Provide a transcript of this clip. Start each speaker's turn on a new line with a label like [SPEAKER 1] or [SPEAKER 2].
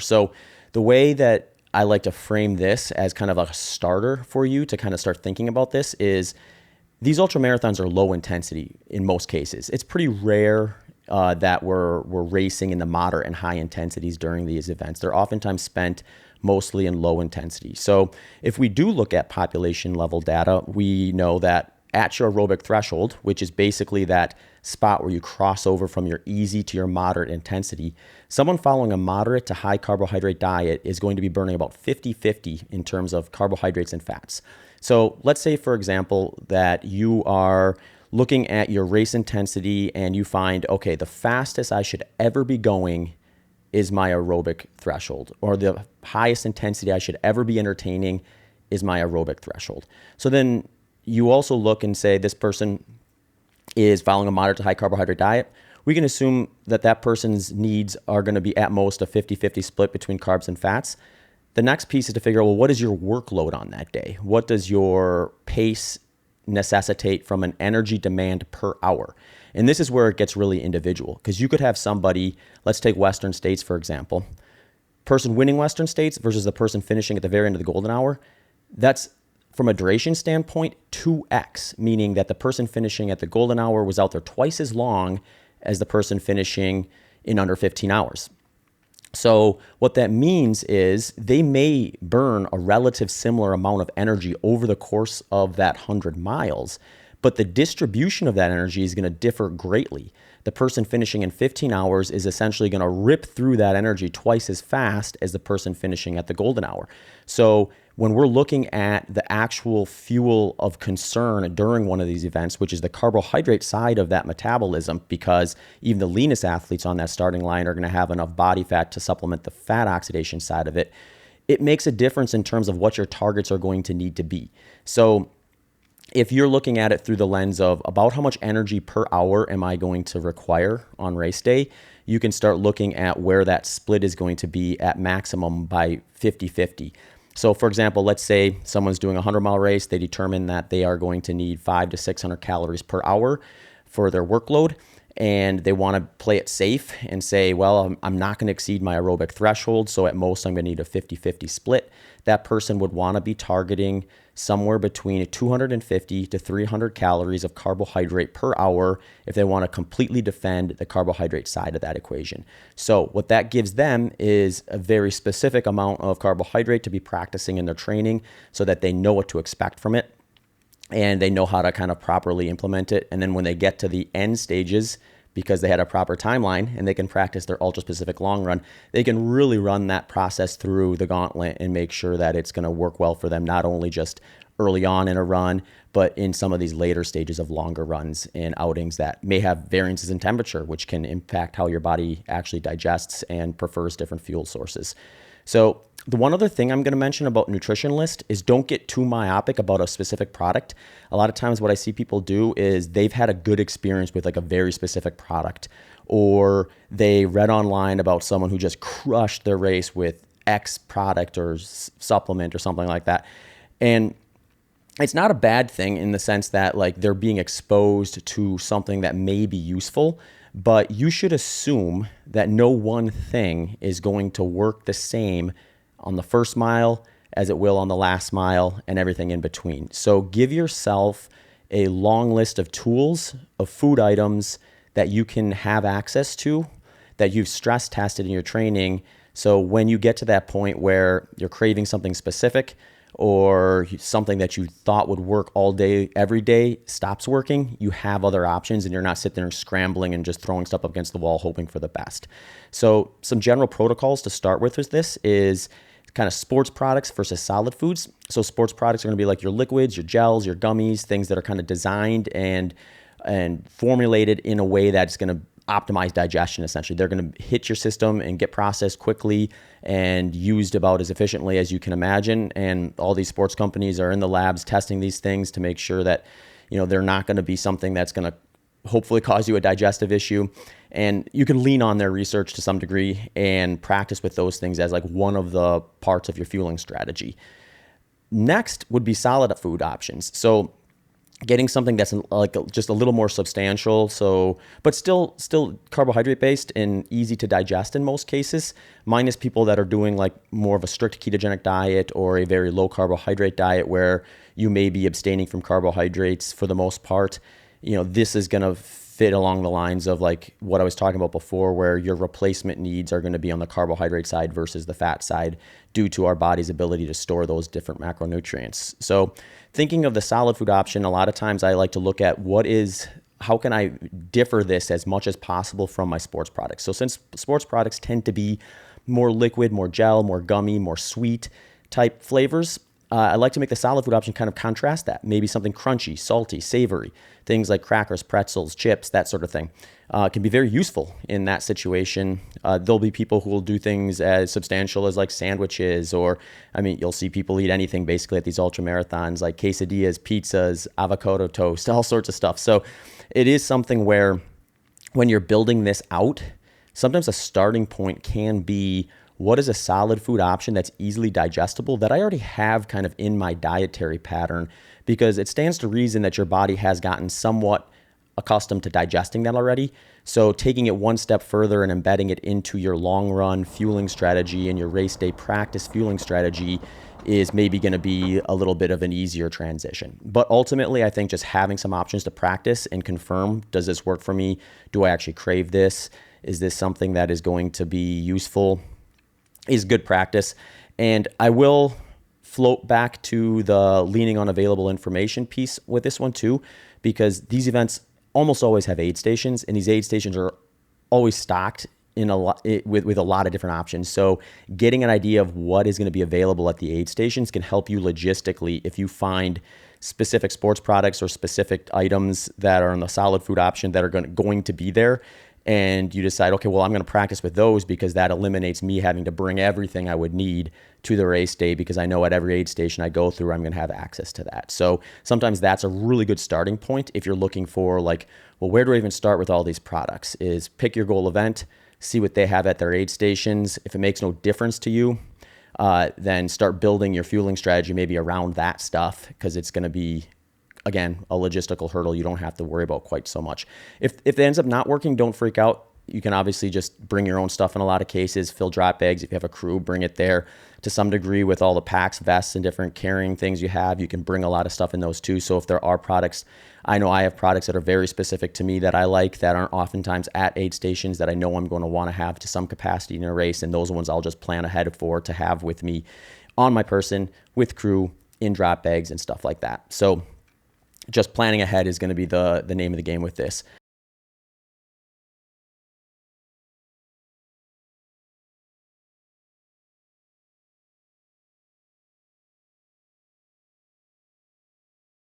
[SPEAKER 1] So the way that I like to frame this as kind of a starter for you to kind of start thinking about this is these ultra marathons are low intensity in most cases. It's pretty rare that we're racing in the moderate and high intensities during these events. They're oftentimes spent mostly in low intensity. So if we do look at population level data, we know that at your aerobic threshold, which is basically that spot where you cross over from your easy to your moderate intensity, someone following a moderate to high carbohydrate diet is going to be burning about 50-50 in terms of carbohydrates and fats. So let's say, for example, that you are looking at your race intensity and you find, okay, the fastest I should ever be going is my aerobic threshold, or the highest intensity I should ever be entertaining is my aerobic threshold. So then you also look and say this person is following a moderate to high carbohydrate diet. We can assume that that person's needs are going to be at most a 50-50 split between carbs and fats. The next piece is to figure out, well, what is your workload on that day? What does your pace necessitate from an energy demand per hour? And this is where it gets really individual, because you could have somebody, let's take Western States, for example, person winning Western States versus the person finishing at the very end of the golden hour. That's, from a duration standpoint, 2x, meaning that the person finishing at the golden hour was out there twice as long as the person finishing in under 15 hours. So what that means is they may burn a relative similar amount of energy over the course of that 100 miles, but the distribution of that energy is going to differ greatly. The person finishing in 15 hours is essentially going to rip through that energy twice as fast as the person finishing at the golden hour. So when we're looking at the actual fuel of concern during one of these events, which is the carbohydrate side of that metabolism, because even the leanest athletes on that starting line are going to have enough body fat to supplement the fat oxidation side of it, it makes a difference in terms of what your targets are going to need to be. So if you're looking at it through the lens of about how much energy per hour am I going to require on race day, you can start looking at where that split is going to be at maximum by 50-50. So for example, let's say someone's doing a 100-mile race. They determine that they are going to need 500 to 600 calories per hour for their workload, and they want to play it safe and say, well, I'm not going to exceed my aerobic threshold, so at most I'm going to need a 50-50 split. That person would want to be targeting somewhere between 250 to 300 calories of carbohydrate per hour if they want to completely defend the carbohydrate side of that equation. So what that gives them is a very specific amount of carbohydrate to be practicing in their training so that they know what to expect from it and they know how to kind of properly implement it. And then when they get to the end stages, because they had a proper timeline and they can practice their ultra-specific long run, they can really run that process through the gauntlet and make sure that it's going to work well for them, not only just early on in a run, but in some of these later stages of longer runs and outings that may have variances in temperature, which can impact how your body actually digests and prefers different fuel sources. So the one other thing I'm going to mention about nutrition list is don't get too myopic about a specific product. A lot of times what I see people do is they've had a good experience with like a very specific product, or they read online about someone who just crushed their race with X product or supplement or something like that. And it's not a bad thing in the sense that like they're being exposed to something that may be useful, but you should assume that no one thing is going to work the same on the first mile as it will on the last mile and everything in between. So give yourself a long list of tools, of food items that you can have access to, that you've stress tested in your training. So when you get to that point where you're craving something specific or something that you thought would work all day, every day stops working, you have other options and you're not sitting there scrambling and just throwing stuff up against the wall, hoping for the best. So some general protocols to start with this is kind of sports products versus solid foods. So sports products are going to be like your liquids, your gels, your gummies, things that are kind of designed and formulated in a way that's going to optimize digestion. Essentially, they're going to hit your system and get processed quickly and used about as efficiently as you can imagine. And all these sports companies are in the labs testing these things to make sure that, you know, they're not going to be something that's going to hopefully cause you a digestive issue. And you can lean on their research to some degree and practice with those things as like one of the parts of your fueling strategy. Next would be solid food options. So getting something that's like just a little more substantial, so but still carbohydrate based and easy to digest in most cases, minus people that are doing like more of a strict ketogenic diet or a very low carbohydrate diet where you may be abstaining from carbohydrates for the most part. This is going to fit along the lines of like what I was talking about before, where your replacement needs are going to be on the carbohydrate side versus the fat side due to our body's ability to store those different macronutrients. So thinking of the solid food option, a lot of times I like to look at how can I differ this as much as possible from my sports products? So since sports products tend to be more liquid, more gel, more gummy, more sweet type flavors, I like to make the solid food option kind of contrast that. Maybe something crunchy, salty, savory, things like crackers, pretzels, chips, that sort of thing. Can be very useful in that situation. There'll be people who will do things as substantial as like sandwiches, or, you'll see people eat anything basically at these ultra marathons, like quesadillas, pizzas, avocado toast, all sorts of stuff. So it is something where when you're building this out, sometimes a starting point can be, what is a solid food option that's easily digestible that I already have kind of in my dietary pattern? Because it stands to reason that your body has gotten somewhat accustomed to digesting that already. So taking it one step further and embedding it into your long run fueling strategy and your race day practice fueling strategy is maybe going to be a little bit of an easier transition. But ultimately, I think just having some options to practice and confirm, does this work for me? Do I actually crave this? Is this something that is going to be useful? Is good practice. And I will float back to the leaning on available information piece with this one too, because these events almost always have aid stations, and these aid stations are always stocked in with a lot of different options. So getting an idea of what is going to be available at the aid stations can help you logistically if you find specific sports products or specific items that are in the solid food option that are going to be there. And you decide, okay, well, I'm going to practice with those because that eliminates me having to bring everything I would need to the race day, because I know at every aid station I go through, I'm going to have access to that. So sometimes that's a really good starting point if you're looking for like, well, where do I even start with all these products? Is pick your goal event, see what they have at their aid stations. If it makes no difference to you, then start building your fueling strategy maybe around that stuff, because it's going to be, again, a logistical hurdle you don't have to worry about quite so much. If it ends up not working, don't freak out. You can obviously just bring your own stuff in a lot of cases, fill drop bags. If you have a crew, bring it there to some degree with all the packs, vests, and different carrying things you have. You can bring a lot of stuff in those too. So if there are products, I know I have products that are very specific to me that I like that aren't oftentimes at aid stations that I know I'm going to want to have to some capacity in a race. And those ones I'll just plan ahead for to have with me on my person, with crew, in drop bags and stuff like that. So just planning ahead is going to be the name of the game with this.